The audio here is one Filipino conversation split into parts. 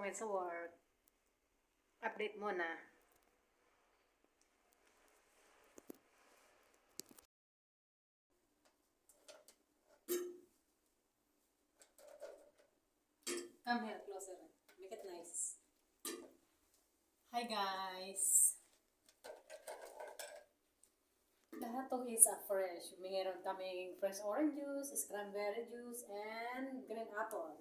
akin sa work. Update muna. Come here, closer. Make it nice. Hi guys! Lahat to is fresh. Mayroon kaming fresh orange juice, cranberry juice, and green apple.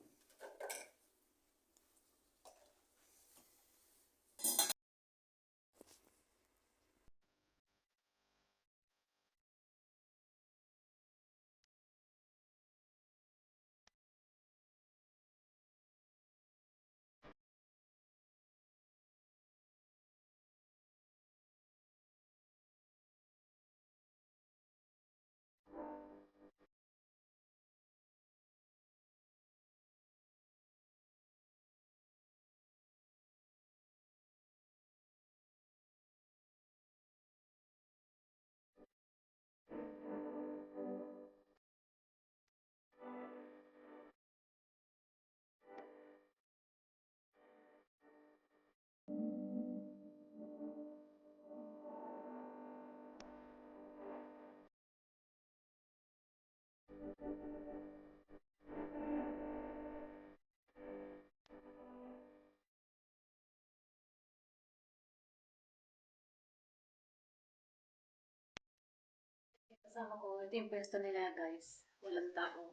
Kasama ko, ito yung pwesto nila guys. Walang tao.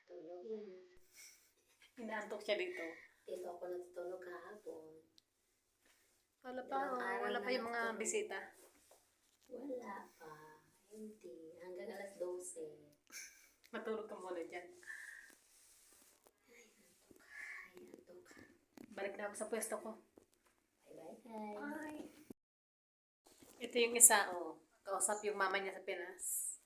Tulog na. Inaantok siya dito. Dito ako natutulog kahapon. Wala pa, Dalawang araw wala na pa yung mga natutulog. bisita. Wala pa. Hindi. Hanggang alas 12. Matulog ka muna dyan. Ay, antok. Balik na ako sa pwesto ko. Bye-bye, guys. Bye! Ito yung isa, oh. Kausap yung mama niya sa Pinas.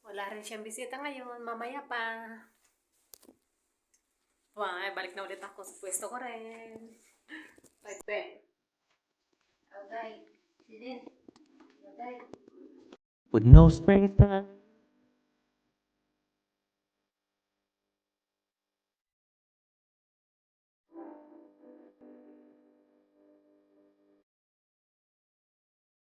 Wala rin siyang bisita ngayon. Mamaya pa. Bye! Balik na ulit ako sa pwesto ko rin. Bye, Ben. Okay. Sidin. Okay. With no spare time.